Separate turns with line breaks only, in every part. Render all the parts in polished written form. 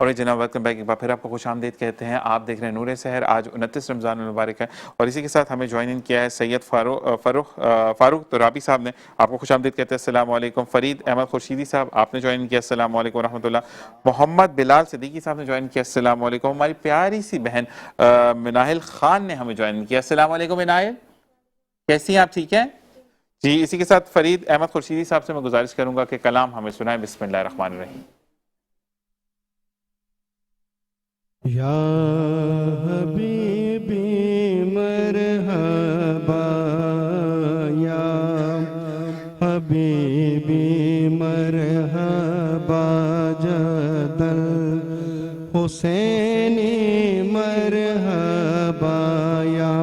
और जनाब welcome back, एक बार फिर आपको खुशामदीद कहते हैं। आप देख रहे हैं नूर शहर। आज 29 रमज़ान मुबारक है और इसी के साथ हमें ज्वाइन इन किया है सैयद फारूक तुराबी साहब ने। आपको खुशामदीद कहते हैं। अस्सलाम वालेकुम। फरीद अहमद खुर्शीदी साहब आपने ज्वाइन किया, अस्सलाम वालेकुम रहमतुल्लाह। मोहम्मद बिलाल सिद्दीकी साहब ने ज्वाइन किया, अस्सलाम वालेकुम। हमारी प्यारी सी बहन मिनाहिल खान ने हमें ज्वाइन किया, अस्सलाम वालेकुम। मिनाहिल कैसी हैं आप, ठीक हैं जी? इसी के साथ फरीद अहमद खुर्शीदी साहब से मैं गुजारिश करूंगा कि कलाम हमें सुनाए। बिस्मिल्लाह रहमान रहीम।
या हबीबी मरहबा, या हबीबी मरहबा, जदल हुसैनी मरहबा, या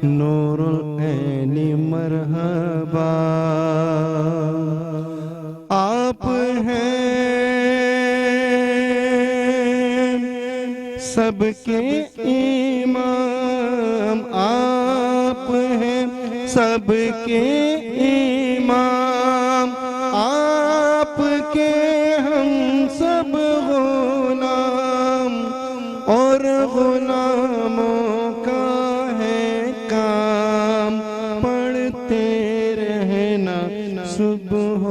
नूरुल ऐनी मरहबा। आप हैं सबके इमाम, आप हैं सबके इमाम, आपके हम सब गुलाम, और गुलामों का है काम पढ़ते रहना सुबह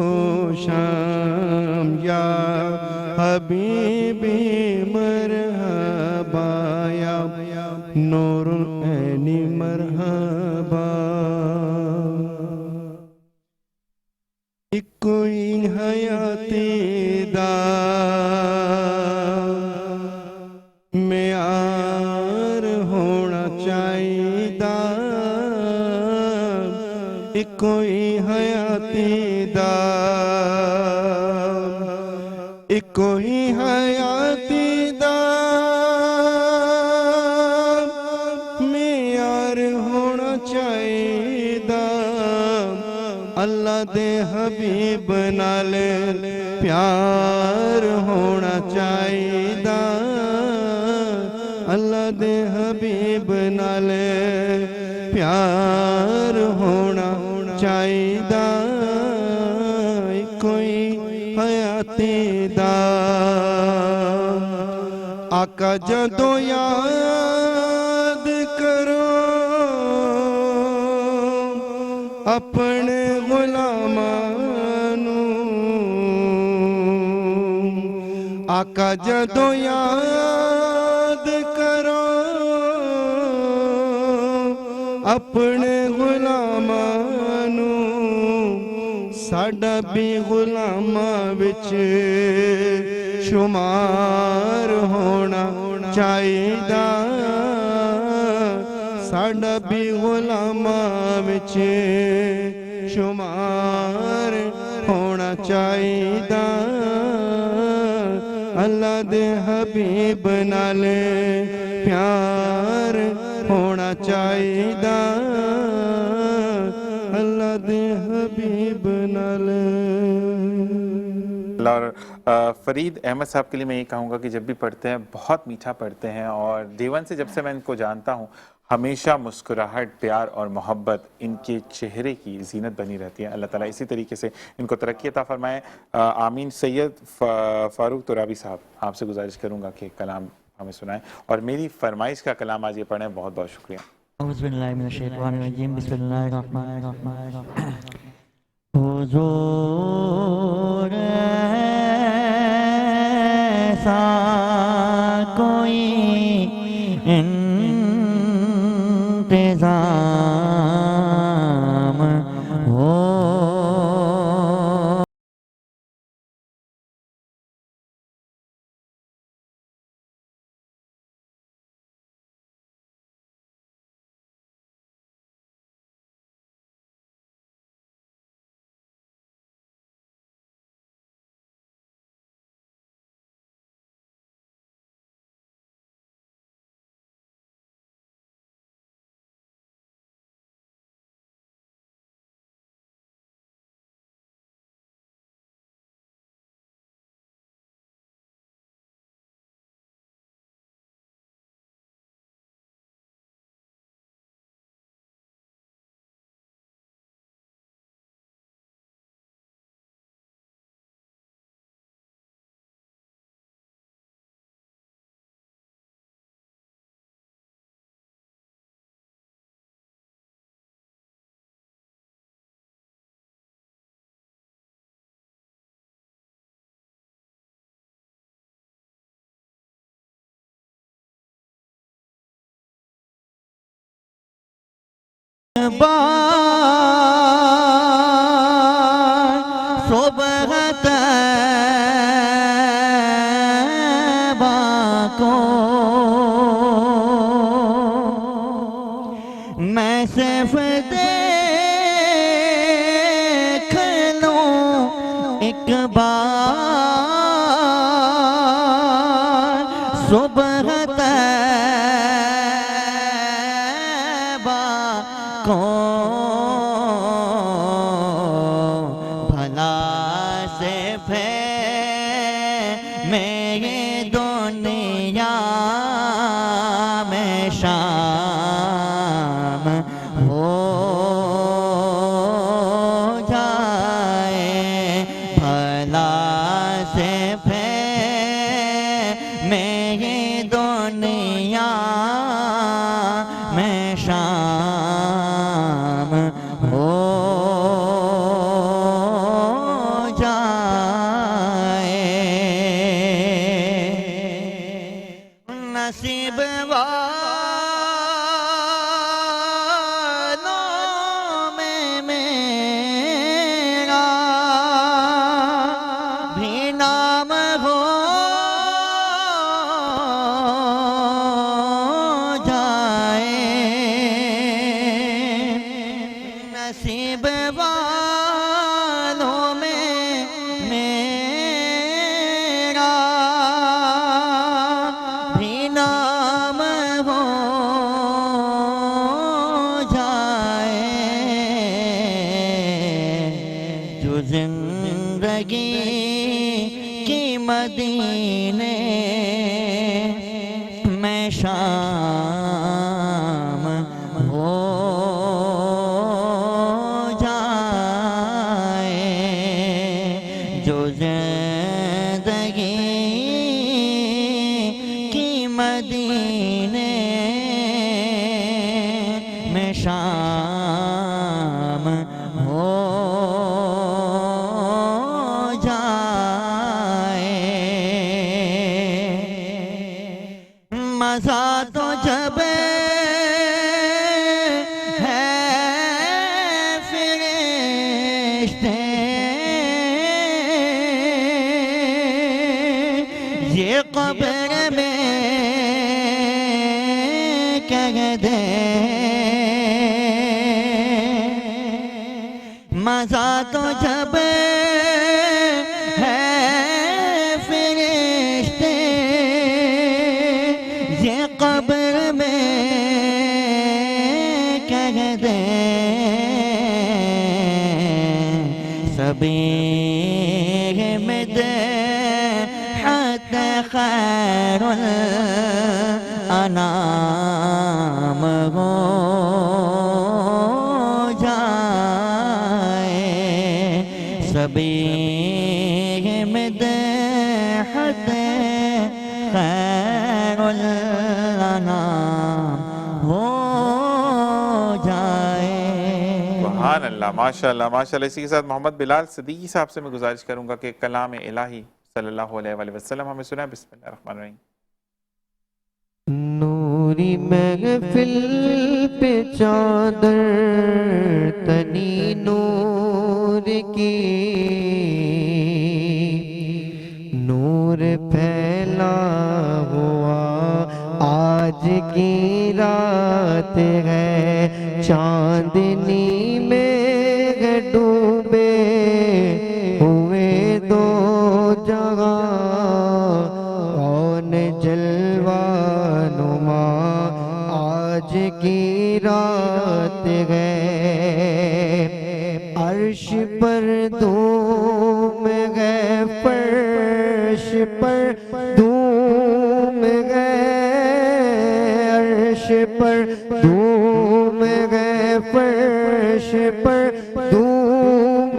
शाम। या हबीबी मरहबा, या नूरुल ऐनी मरहबा। कोई हयाती दा मेयार होना चाहिदा, कोई हयाती दा, कोई हयाती दा मेयार होना चाहिदा। अल्लाह दे हबीब नाल प्यार होना चाहिदा, अल्लाह दे हबीब नाल प्यार होना चाहिदा। कोई हयाती दा आका जदों याद करो अपने गुलामां नूं, आका जदों याद करो अपने गुलामां नूं, साडा भी गुलामां विच शुमार होना चाहिदा, साडा भी गुलामां विच शुमार होना चाहिदा। अल्लाह दे हबीब नाल प्यार होना चाहिदा, अल्लाह दे हबीब नाल।
और फरीद अहमद साहब के लिए मैं ये कहूँगा कि जब भी पढ़ते हैं बहुत मीठा पढ़ते हैं, और देवन से जब से मैं इनको जानता हूँ हमेशा मुस्कुराहट, प्यार और मोहब्बत इनके चेहरे की जीनत बनी रहती है। अल्लाह ताला इसी तरीके से इनको तरक्की अता फरमाए, आमीन। सैयद फारूक तुराबी साहब आपसे गुजारिश करूँगा कि कलाम हमें सुनाएं, और मेरी फरमाइश का कलाम आज ये पढ़ें। बहुत बहुत शुक्रिया।
हुजूर ऐसा कोई इंतज़ाम हो बार सुबह तैबा को मैं सिर्फ देख लूं एक बार सुबह तैबा को भला से मेरे दुनिया में शाम हो जाए भला से मेरे दुनिया में शाम हो जाए नसीब वालों में मेरा भी नाम हो जाए नसीब वालों में मेरा भी नाम हो जाए जो जिंदगी की मदीने में शाम हो जाए जो जिंदगी की मदीने में शाम हो जाए मजा तो जब है फिरिश्ते ये कब्र में कह दे मजा तो जब है फिरिश्ते ये कब्र में कह दे सबीर में दे हत खैरुल अनाम हो जाए सबीर में दे हत खैरुल अनाम हो जाए।
सुभान अल्लाह, माशाअल्लाह माशाअल्लाह। इसी के साथ मोहम्मद बिलाल सिद्दीकी साहब से मैं गुजारिश करूंगा कि कलाम इलाही सल्लल्लाहु अलैहि वसल्लम हमें सुनाए। बिस्मिल्लाहिर्रहमानिर्रहीम।
नूरी महफिल पे चादर तनी नूर की नूर फैला हुआ आज की रात है चांदनी में डूबे हुए दो जगह कौन जलवानुमा आज की रात है अर्श पर धूम है फर्श पर धूम है अर्श पर धूम है फर्श पर धूम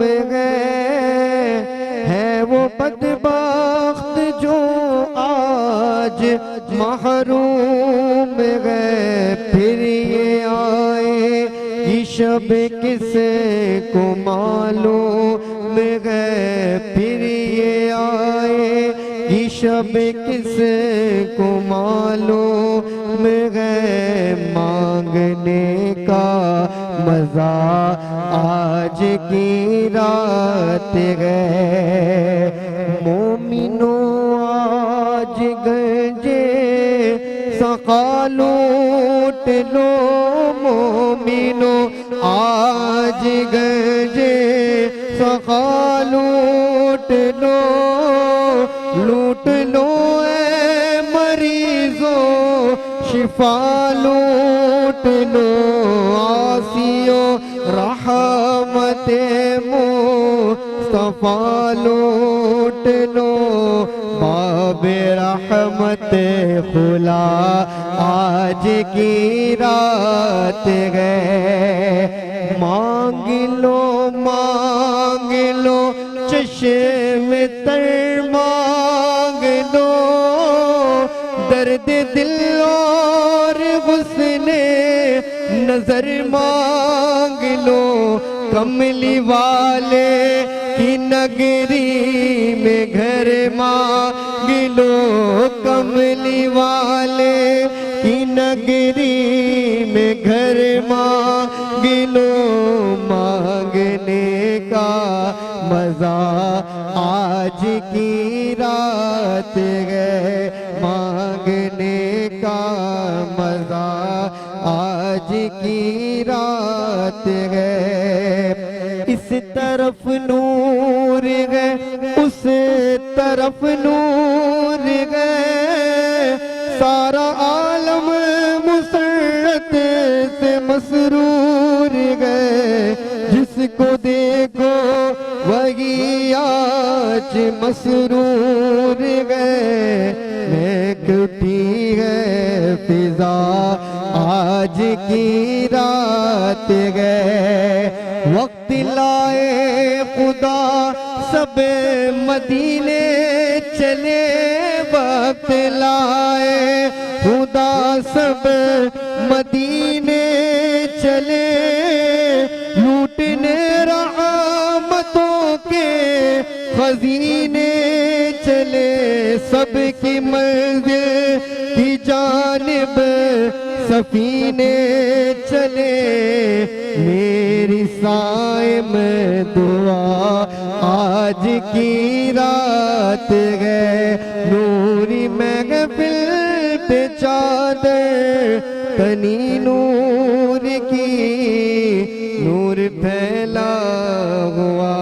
है वो बदबख्त जो आज महरूम है फिर ये आए ये शब किसे को मालूम है फिर ये आए ये शब किसे को मालूम है मांगने का मज़ा आज की रात है। मोमिनो आज गंजे सखा लूट लो, मोमिनो आज गंजे सखा लूट लो, लूट लो ए मरीजों शिफा लूट लो, आसियो रहमते मुस्तफा लूट लो, बाबे रहमत खुला आज की रात है। मांग लो चश्मे तर मांग लो, दर्द दिल और हुस्ने नजर मांग लो, कमली वाले की नगरी में घर मांग लो, कमली वाले की नगरी में घर मांग लो, मांगने का मजा आज की रात है, मांगने का मजा आज की रात है। इस तरफ नूर है, उस तरफ नूर है, सारा आलम मुसर्रत से मसरूर है, जिसको देखो वही आज मसरूर है। महक उठी है फिजा आज की रात है, वक्त लाए खुदा सब मदीने चले, वक्त लाए खुदा सब मदीने चले, लूटने रहमतों के खजीने चले, सबकी मंजिल की जानिब सफीने चले। मेरी साइम दुआ आज की रात है, नूरी महफिल पे चादर तनी नूर की, नूर फैला हुआ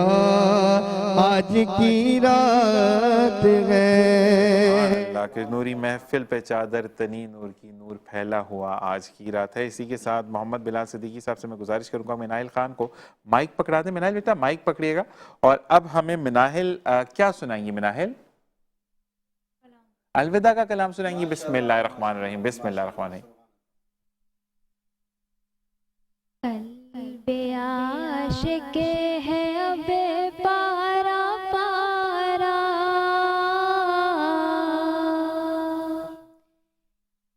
आज की रात है।
अल्लाह के नूरी महफिल पे चादर तनी नूर की, नूर फैला हुआ आज की रात है। इसी के साथ मोहम्मद बिलाल सिद्दीकी साहब से मैं गुजारिश करूंगा मिनाहिल खान को माइक पकड़ा दें। मिनाहिल बेटा माइक पकड़िएगा और अब हमें मिनाहिल क्या सुनाएंगी? मिनाहिल अलविदा का कलाम सुनाएंगी। बिस्मिल्लाहिर्रहमानिर्रहीम। बिस्मिल्लाहिर्रहमानिर्रहीम।
कल्बे आशिक है अब पारा पारा,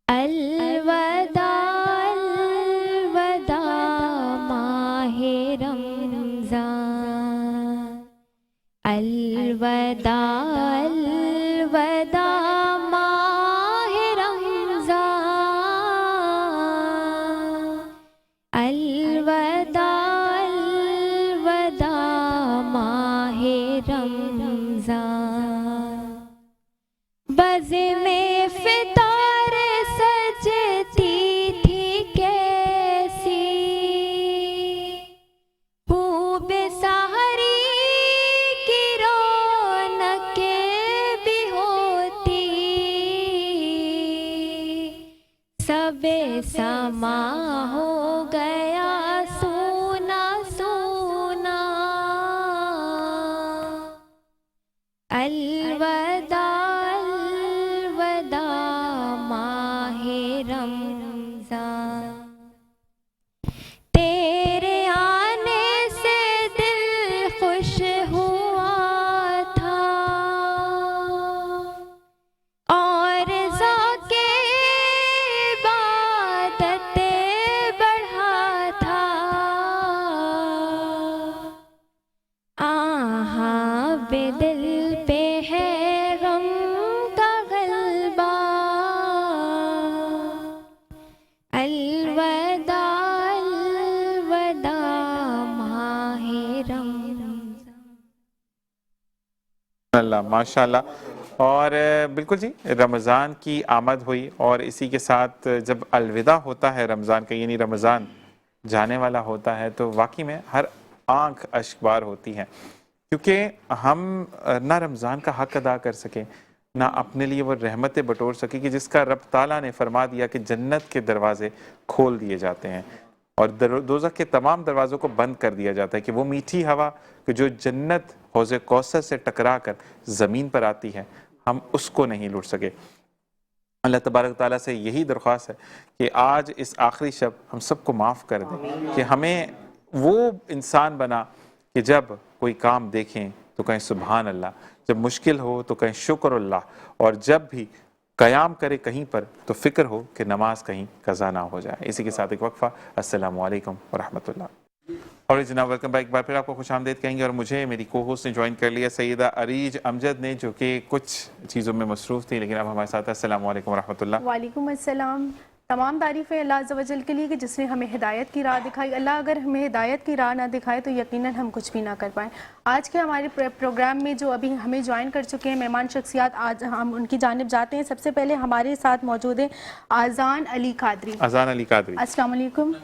अलवदा अलवदा माहे रमज़ान, अलवदा अलवदा माहे रमज़ान, अलवदा अलवदा माहे रमज़ान। बज़ में फितार सजती थी कैसी, खूब सहरी की रौनक भी होती, सबे समा हो गया सोना सोना, अलवदा अलवदा माहे रमज़ान। तेरे आने से दिल खुश हुआ था और ज़ौक़े इबादत बढ़ा था, आहा बेदिल पे है गम का गलबा,
अल्लाह माशाल्लाह। और बिल्कुल जी, रमज़ान की आमद हुई और इसी के साथ जब अलविदा होता है रमज़ान का, यानी रमज़ान जाने वाला होता है, तो वाकई में हर आंख अश्कबार होती है, क्योंकि हम ना रमज़ान का हक अदा कर सके, ना अपने लिए वो रहमतें बटोर सके कि जिसका रब ताला ने फरमा दिया कि जन्नत के दरवाजे खोल दिए जाते हैं और दोज़ख के तमाम दरवाज़ों को बंद कर दिया जाता है, कि वो मीठी हवा कि जो जन्नत हौज़े कौसर से टकरा कर ज़मीन पर आती है, हम उसको नहीं लूट सके। अल्लाह तबारक ताला से यही दरख्वास्त है कि आज इस आखिरी शब हम सबको माफ़ कर दें, कि हमें वो इंसान बना कि जब कोई काम देखें तो कहें सुभान अल्लाह, जब मुश्किल हो तो कहें शुक्र अल्लाह, और जब भी क़याम करे कहीं पर तो फ़िक्र हो कि नमाज कहीं कज़ा ना हो जाए। इसी के साथ एक वक्फ़ा। अस्सलामु अलैकुम व रहमतुल्लाह। और जनाब वेलकम बैक। एक बार फिर आपको खुशामदीद कहेंगे और मुझे मेरी को होस्ट ने ज्वाइन कर लिया सैयदा अरीज अमजद ने, जो कि कुछ चीज़ों में मसरूफ़ थी, लेकिन अब हमारे साथ है। अस्सलामु अलैकुम व रहमतुल्लाह।
वालेकुम अस्सलाम। तमाम तारीफ़ें अल्लाह अज़्ज़ा वजल के लिए कि जिसने हमें हिदायत की राह दिखाई। अल्लाह अगर हमें हिदायत की राह ना दिखाए तो यकीनन हम कुछ भी ना कर पाएँ। आज के हमारे प्रोग्राम में जो अभी हमें ज्वाइन कर चुके हैं मेहमान शख्सियात, आज हम उनकी जानिब जाते हैं। सबसे पहले हमारे साथ मौजूद है आज़ान अली कादरी।
आज़ान अली कादरी,
अस्सलाम वालेकुम।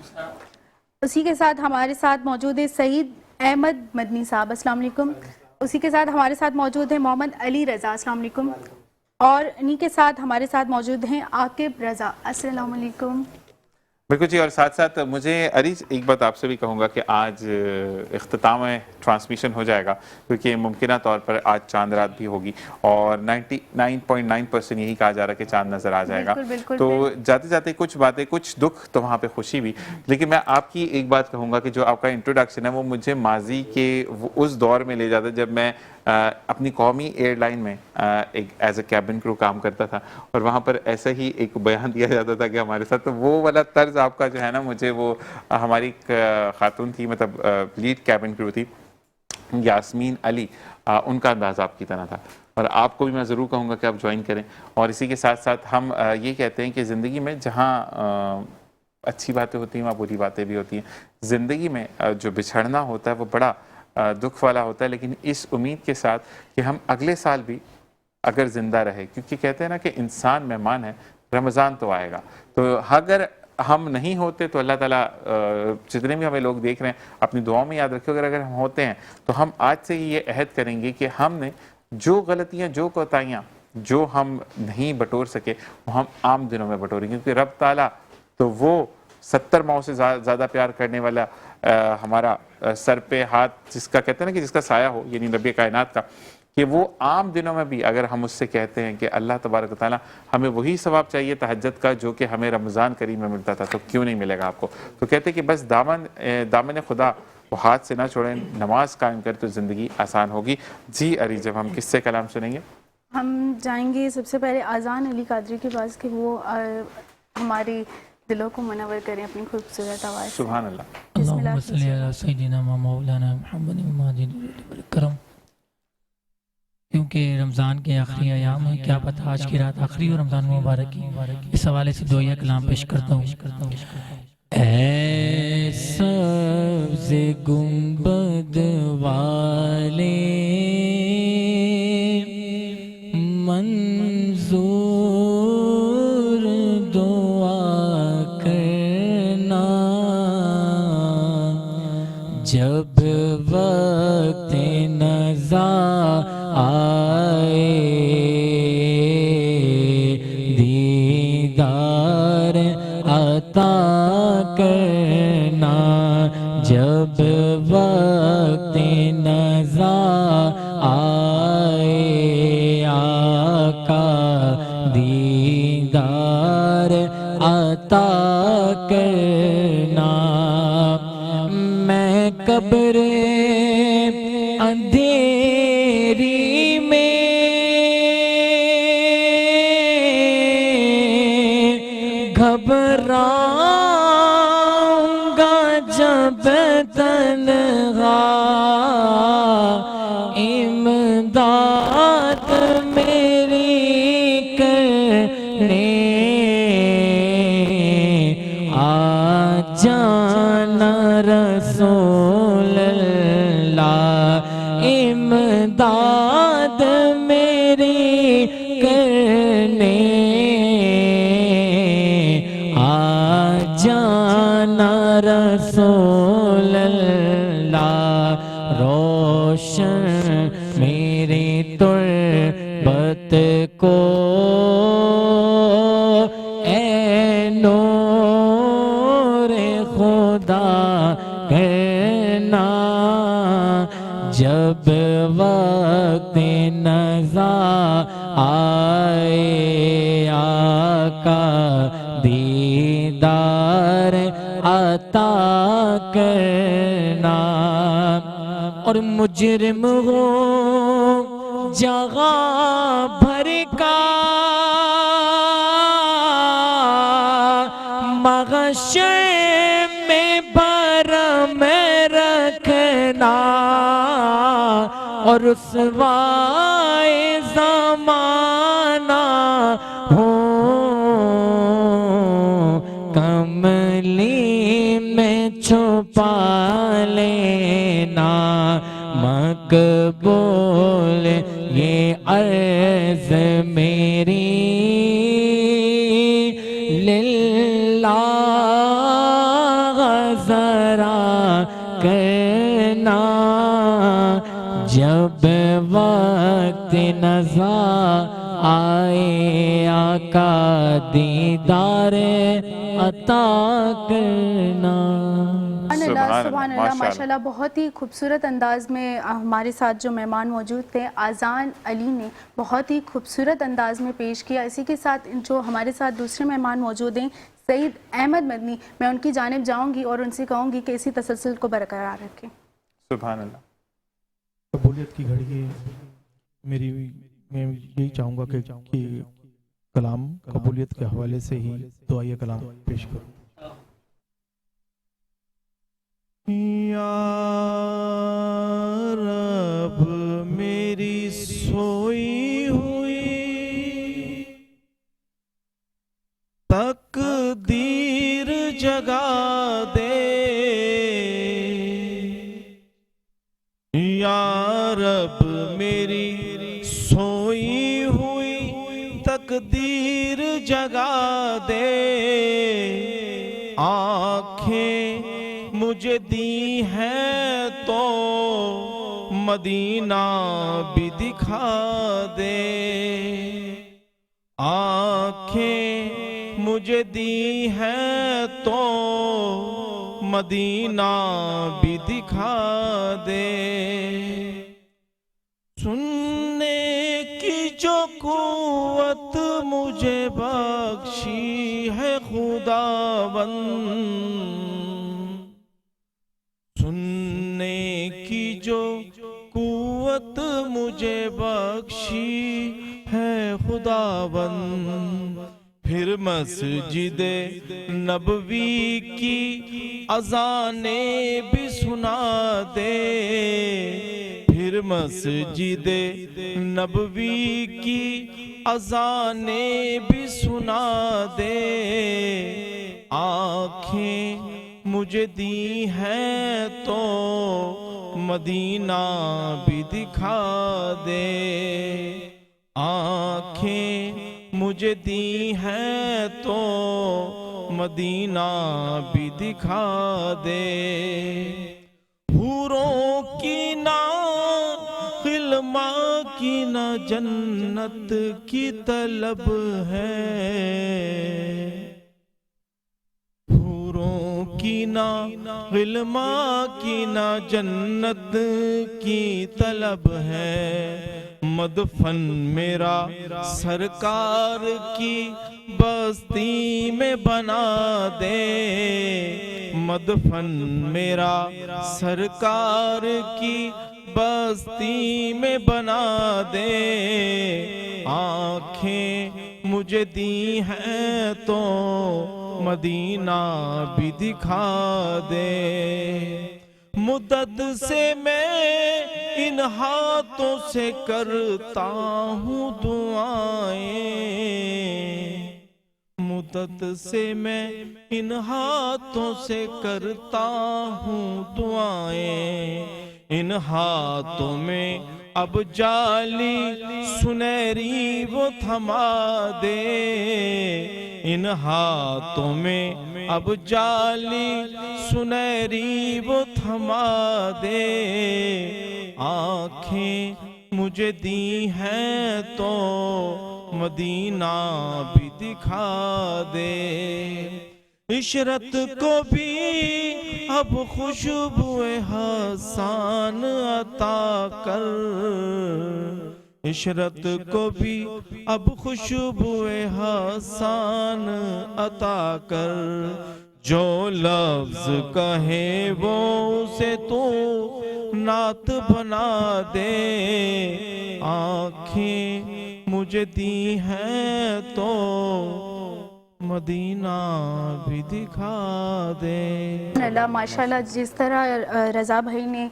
उसी के साथ हमारे साथ मौजूद है सईद अहमद मदनी साहब। अस्सलाम वालेकुम। उसी के साथ हमारे साथ मौजूद है मोहम्मद अली रज़ा। अस्सलाम वालेकुम। और इन्हीं के साथ हमारे साथ मौजूद हैं आकिब रज़ा। अस्सलाम वालेकुम।
बिल्कुल जी। और साथ साथ मुझे अरीज एक बात आपसे भी कहूँगा कि आज इख्तिताम ट्रांसमिशन हो जाएगा, क्योंकि मुमकिन तौर पर आज चांद रात भी होगी और 99.9% यही कहा जा रहा है कि चांद नज़र आ जाएगा।
बिल्कुल,
तो जाते जाते कुछ बातें, कुछ दुख तो वहाँ पे खुशी भी। लेकिन मैं आपकी एक बात कहूँगा कि जो आपका इंट्रोडक्शन है वो मुझे माजी के उस दौर में ले जाता है जब मैं अपनी कौमी एयरलाइन में एक एज ए कैबिन क्रू काम करता था, और वहाँ पर ऐसा ही एक बयान दिया जाता था कि हमारे साथ, तो वो वाला तर्ज आपका जो है ना, मुझे वो हमारी खातून थी, मतलब लीड कैबिन क्रू थी यास्मीन अली, उनका अंदाज़ आपकी तरह था। और आपको भी मैं ज़रूर कहूँगा कि आप ज्वाइन करें। और इसी के साथ साथ हम ये कहते हैं कि ज़िंदगी में जहाँ अच्छी बातें होती हैं वहाँ बुरी बातें भी होती हैं। ज़िंदगी में जो बिछड़ना होता है वो बड़ा दुख वाला होता है, लेकिन इस उम्मीद के साथ कि हम अगले साल भी अगर ज़िंदा रहे, क्योंकि कहते हैं ना कि इंसान मेहमान है, रमज़ान तो आएगा। तो अगर हम नहीं होते तो अल्लाह ताला जितने भी हमें लोग देख रहे हैं अपनी दुआओं में याद रखिए, अगर हम होते हैं तो हम आज से ही ये अहद करेंगे कि हमने जो गलतियाँ, जो कोताहियाँ जो हम नहीं बटोर सके वो हम आम दिनों में बटोरेंगे, क्योंकि रब ताला तो वो 70 माओं से ज़्यादा प्यार करने वाला हमारा सर पे हाथ जिसका कहते हैं ना कि जिसका साया हो, यानी नबी कायनात का, कि वो आम दिनों में भी अगर हम उससे कहते हैं कि अल्लाह तबारक व तआला हमें वही सवाब चाहिए तहज्जुद का जो कि हमें रमज़ान करीम में मिलता था, तो क्यों नहीं मिलेगा आपको। तो कहते हैं कि बस दामन खुदा वो हाथ से ना छोड़ें, नमाज कायम करें तो ज़िंदगी आसान होगी। जी अरी, जब हम किससे कलाम सुनेंगे?
हम जाएंगे सबसे पहले आज़ान अली कादरी के पास कि वो हमारे दिलों को मुनव्वर करें अपनी खूबसूरत आवाज़।
सुभान अल्लाह।
अल्लाहुम्मा सल्ली अला सय्यिदिना व मौलाना मुहम्मद वल करम। क्योंकि रमज़ान के आखिरी अयाम है, क्या पता आज की रात आखिरी हो रमज़ान मुबारक की। इस हवाले से दोया कलाम पेश करता हूँ। ऐ सब्ज़ गुंबद वाले मंजूर दुआ करना, जब वक्त नज़ा आए दीदार अता करना, जब वक्त नज़ा आए आका दीदार अता करना। मैं कब्र अंधेरी में घबराऊंगा जब तन्हा, इमदाद मेरी करने आ जाना रसूल अल्लाह, इमदाद जब वक्त नज़ा आए आका दीदार अता करना। और मुजरिम हो जगह भर का मगशर में भरम रखना। और रुसवाए ज़माना हो कमली में छुपा लेना। मकबूल ये अर्ज़ मेरी लिल्लाह ज़रा करना। जब वक्त नज़ा आए आका दीदार अता करना।
सुभान अल्लाह माशाल्लाह। बहुत ही खूबसूरत अंदाज में हमारे साथ जो मेहमान मौजूद थे आज़ान अली ने बहुत ही खूबसूरत अंदाज में पेश किया। इसी के साथ जो हमारे साथ दूसरे मेहमान मौजूद हैं सईद अहमद मदनी, मैं उनकी जानिब जाऊंगी और उनसे कहूंगी कि इसी तसलसल को बरकरार रखें।
सुभान अल्लाह।
कबूलियत की घड़ी है मेरी, मैं यही चाहूँगा कि कलाम कबूलियत के हवाले से ही दुआए कलाम पेश करूँ। या रब मेरी सोई हुई तकदीर जगा दे। या रब मेरी सोई हुई तकदीर जगा दे। आँखें मुझे दी है तो मदीना भी दिखा दे। आँखें मुझे दी है तो मदीना भी दिखा दे। सुनने की जो कुव्वत मुझे बख्शी है खुदावंद। सुनने की जो कुव्वत मुझे बख्शी है खुदावंद। फिर मस्जिदे नबवी की अज़ाने भी सुना दे। फिर मस्जिदे नबवी की अज़ाने भी सुना दे। आँखें मुझे दी है तो मदीना भी दिखा दे। आँखें मुझे दी है तो मदीना भी दिखा दे। हूरों की ना खिलमा की ना जन्नत की तलब है। की ना गिल्मा की ना जन्नत की तलब है। मदफन मेरा सरकार की बस्ती में बना दे। मदफन मेरा सरकार की बस्ती में बना दे। आँखें मुझे दी हैं तो मदीना भी दिखा दे। मुद्दत से मैं इन हाथों से करता हूँ दुआएं। मुद्दत से मैं इन हाथों से करता हूँ दुआएं। इन हाथों में अब जाली सुनहरी वो थमा दे। इन हाथों में अब जाली सुनहरी वो थमा दे। आँखें मुझे दी हैं तो मदीना भी दिखा दे। इशरत को भी अब खुशबुए हसान अता कर, इशरत को भी अब खुशबुए हसान अता कर, जो लफ्ज कहे वो उसे तू नात बना दे, आँखें मुझे दी हैं तो मदीना भी दिखा दे।
अल्लाह माशाल्लाह, जिस तरह रज़ा भाई ने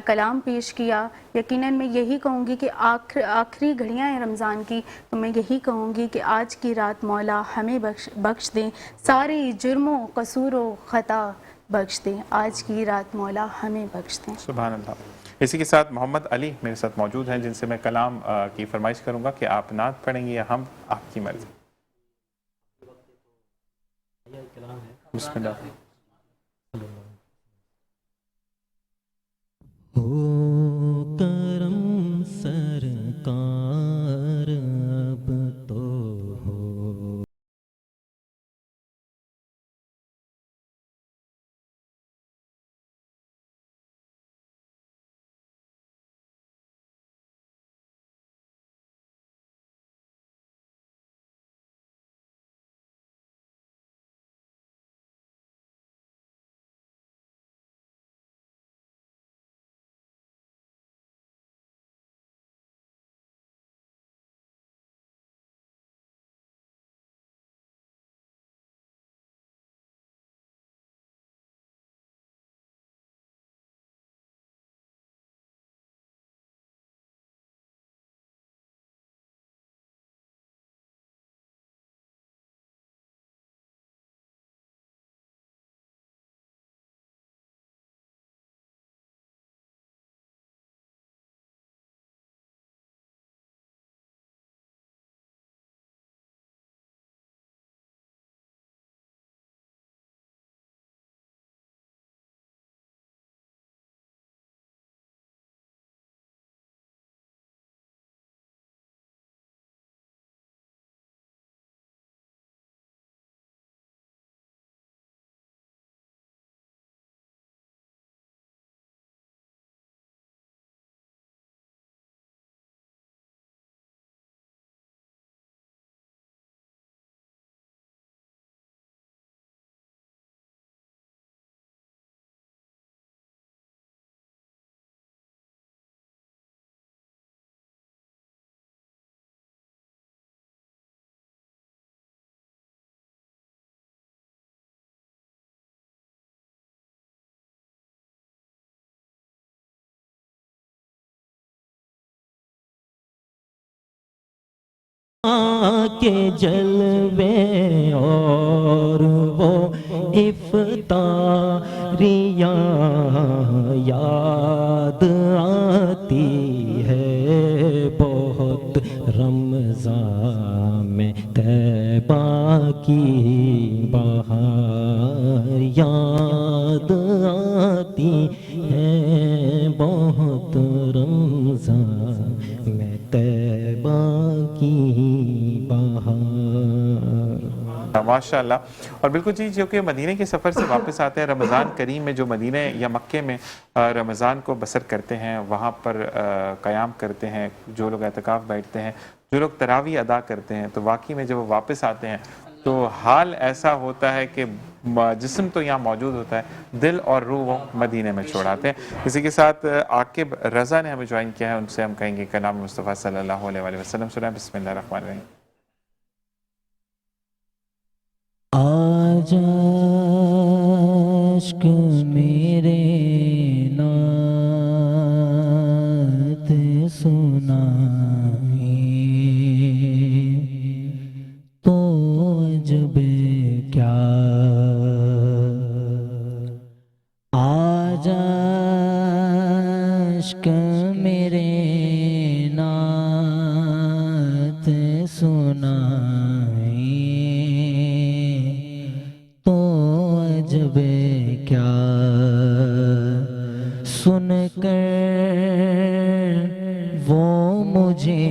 कलाम पेश किया, यकीनन मैं यही कहूँगी कि आखिरी घड़ियाँ हैं रमज़ान की, तो मैं यही कहूँगी कि आज की रात मौला हमें बख्श दें, सारे जुर्मों कसूरों ख़ता बख्श दें। आज की रात मौला हमें बख्श दें।
सुभान अल्लाह। इसी के साथ मोहम्मद अली मेरे साथ मौजूद हैं, जिनसे मैं कलाम की फरमाइश करूँगा कि आप नात पढ़ेंगे या हम, आपकी मर्ज़ी। बिस्मिल्लाह।
हो करम सरकार अब तो हो, के जलवे और वो इफ्तारियाँ याद आती है बहुत, रमज़ान में तैबा की बहार याद आती है बहुत, रमज़ान में तैबा की बहार।
माशाअल्लाह। और बिल्कुल जी, जो कि मदीने के सफ़र से वापस आते हैं, रमज़ान करीम में जो मदीने या मक्के में रमज़ान को बसर करते हैं, वहाँ पर क़याम करते हैं, जो लोग एतकाफ़ बैठते हैं, जो लोग तरावी अदा करते हैं, तो वाकई में जब वो वापस आते हैं तो हाल ऐसा होता है कि जिस्म तो यहाँ मौजूद होता है, दिल और रूह वो मदीने में छोड़ाते हैं। इसी के साथ आकिब रज़ा ने हमें ज्वाइन किया है, उनसे हम कहेंगे कलाम मुस्तफ़ा सल्लल्लाहु अलैहि वसल्लम सुनाएं। बिस्मिल्लाहिर्रहमानिर्रहीम।
आज अश्क मेरे नात सुनाए तो अजबे क्या, आज अश्क मेरे नात सुनाए तो अजबे क्या, सुनकर वो मुझे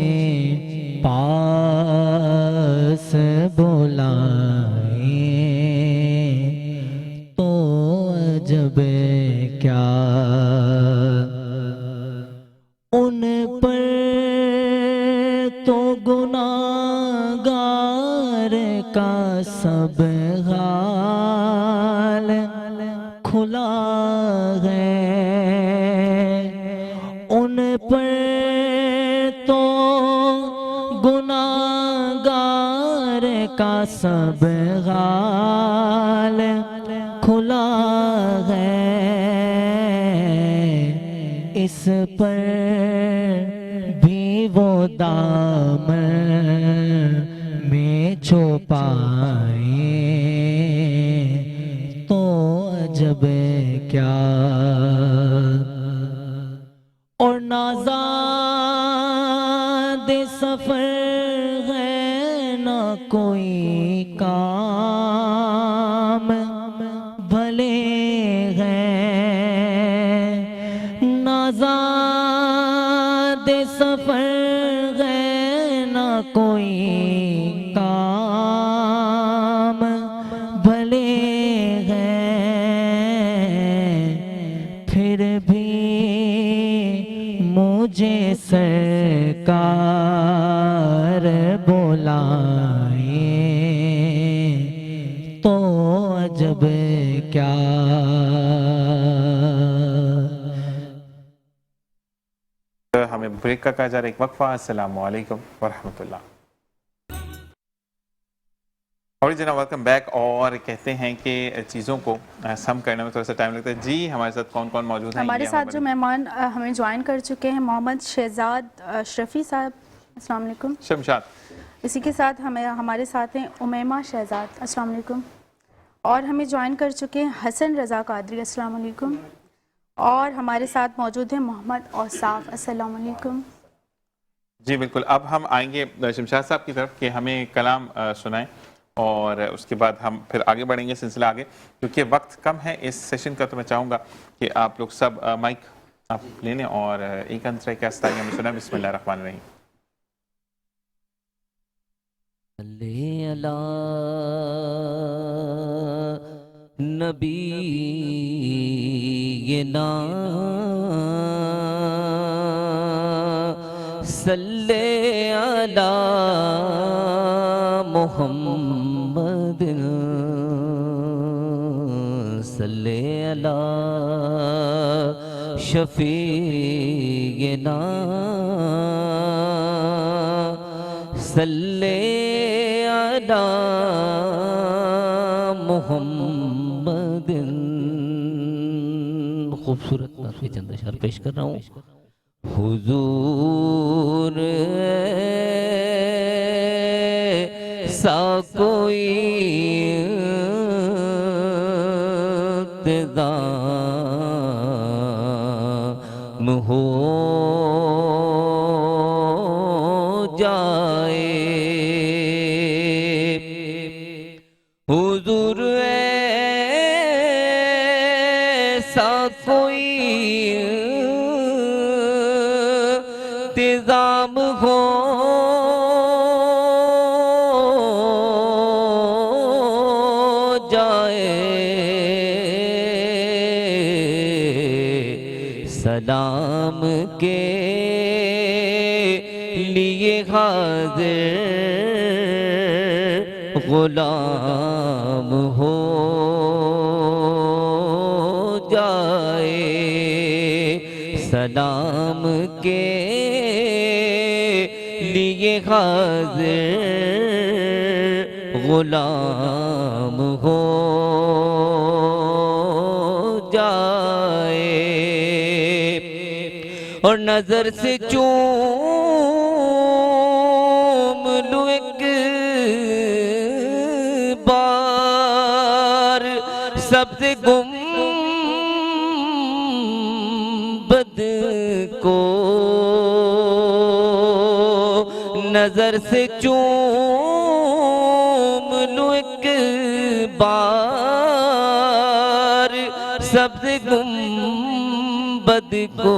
पास बुलाए तो अजबे का सब हाल खुला है, उन पर तो गुनाहगार का सब हाल खुला है, इस पर भी वो दामन में छुपाए तो अजब क्या। और नाज़ाद सफर है ना कोई काम भले हैं, नाज़ाद सफर है ना कोई काम भले हैं, फिर भी मुझे सरकार बुलाए तो अजब क्या।
हमें ब्रेक का कहा जा रहा है, एक वक्फा। अस्सलामु अलैकुम वरहमतुल्लाह। और जनाब वेलकम बैक। और कहते हैं कि चीज़ों को सम करने में थोड़ा सा टाइम लगता है। जी हमारे साथ कौन कौन मौजूद हैं?
हमारे साथ जो मेहमान हमें ज्वाइन कर चुके हैं, मोहम्मद शहजाद शफी साहब, अस्सलाम वालेकुम।
शमशाद।
इसी के साथ हमारे साथ हैं उमैमा शहजाद, अस्सलाम वालेकुम। और हमें ज्वाइन कर चुके हैं हसन रज़ा कादरी, अस्सलाम वालेकुम। और हमारे साथ मौजूद हैं मोहम्मद औसाफ, अस्सलाम वालेकुम।
जी बिल्कुल। अब हम आएंगे शमशाद साहब की तरफ कि हमें कलाम सुनाएं और उसके बाद हम फिर आगे बढ़ेंगे सिलसिला आगे, क्योंकि वक्त कम है इस सेशन का। तो मैं चाहूँगा कि आप लोग सब माइक आप ले लें और एक अंतरा के आस्ताई हमें सुना। बिस्मिल्लाहिर्रहमानिर्रहीम।
सल्ले अला नबी ये ना सल्ले अला मोहम्मद सल्ले अला शफीना सल्ले अला मोहम्मद। खूबसूरत नात के चंद अशआर पेश कर रहा हूँ। हुजूर सा कोई इंतज़ाम हो जाए, हुजूर ऐसा कोई इंतज़ाम हो सलाम के लिए हाज़िर गुलाम हो जाए, सलाम के लिए हाज़िर गुलाम हो जाए। और नजर से चूम लूं एक बार सबसे गुंबद को, नजर से चूम लूं एक बार सबसे गुंबद को,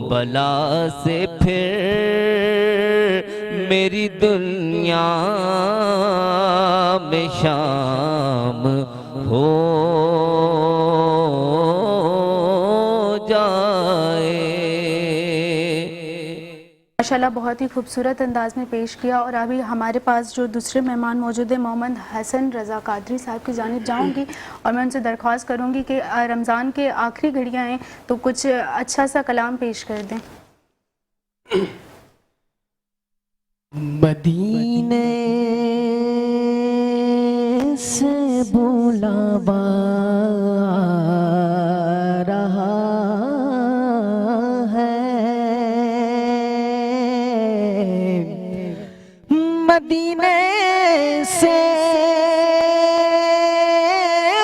बला से फिर मेरी दुनिया में शाम हो जाए।
माशाल्लाह बहुत ही खूबसूरत अंदाज में पेश किया। और अभी हमारे पास जो दूसरे मेहमान मौजूद हैं, मोहम्मद हसन रज़ा कादरी साहब की जानिब जाऊंगी और मैं उनसे दरख्वास्त करूंगी कि रमज़ान के आखिरी घड़ियां हैं तो कुछ अच्छा सा कलाम पेश कर दें।
मदीने से बुलावा रहा मदीने से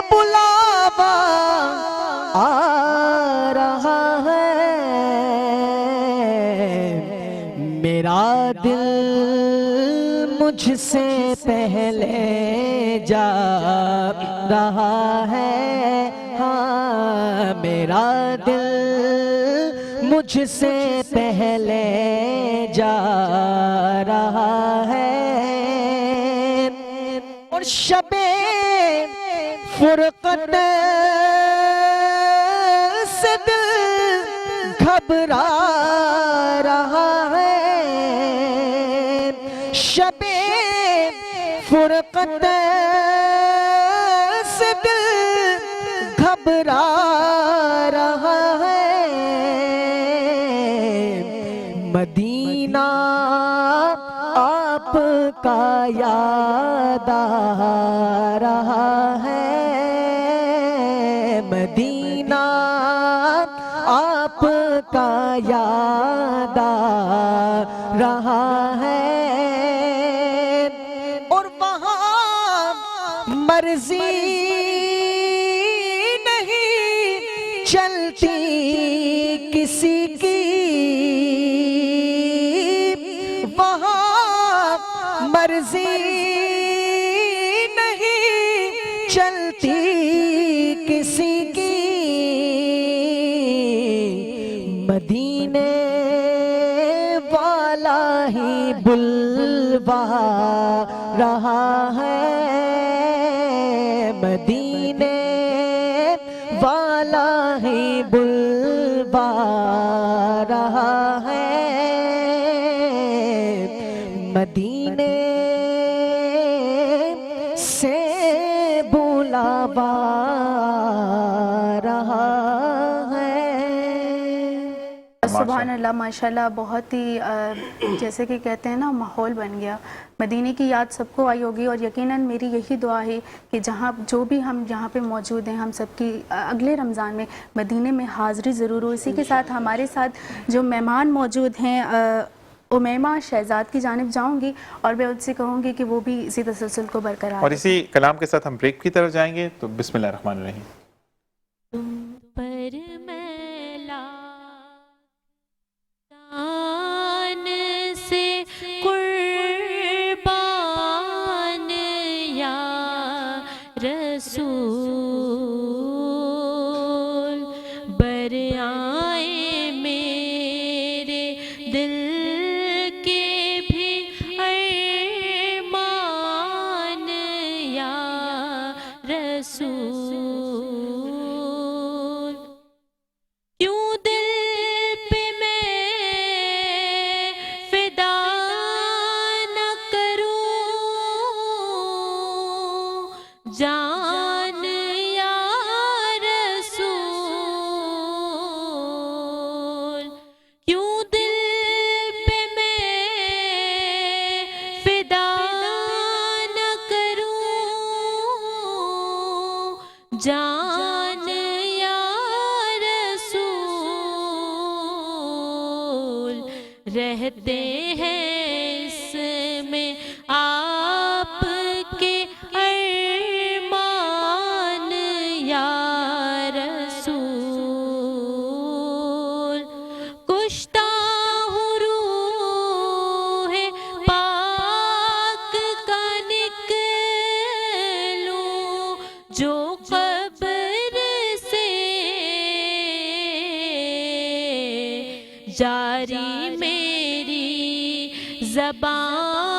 बुलावा आ रहा है, मेरा दिल मुझसे पहले जा रहा है, हाँ मेरा दिल मुझसे पहले जा रहा है। और शबे फुरकत से दिल घबरा रहा है, शबे फुरकत से दिल घबरा रहा है, मदीना आपका याद आ रहा है, मदीना आपका याद आ रहा है। और वहाँ मर्जी नहीं चलती किसी की, वहाँ मर्जी नहीं चलती किसी की, मदीने वाला ही बुलवा रहा है, मदीने वाला ही बुलवा रहा है, मदीने से बुलावा रहा है।
सुभान अल्लाह, माशाल्लाह बहुत ही जैसे कि कहते हैं ना माहौल बन गया। मदीने की याद सबको आई होगी और यकीनन मेरी यही दुआ है कि जहाँ जो भी हम यहाँ पे मौजूद हैं हम सबकी अगले रमज़ान में मदीने में हाज़िरी ज़रूर हो। इसी के साथ हमारे साथ जो मेहमान मौजूद हैं उमैमा शहजाद की जानिब जाऊंगी और मैं उनसे कहूँगी कि वो भी इसी तसलसल को बरकरार।
और इसी कलाम के साथ हम ब्रेक की तरफ जाएंगे। तो बिस्मिल्लाहिर्रहमानिर्रहीम।
पर मैला से कुर्बान या रसूल बर आए मेरे दिल के भी अरमान या रसूल। क्यों दिल पे मैं फिदा न करूं जान या रसूल। क्यों दिल पे मैं फिदा न करूं जान या रसूल। रहते हैं इसमें आपके अरमान या रसूल। कुश्ता हूँ रूह पाक का निकलूं जो कब्र से जारी मेरी ज़बान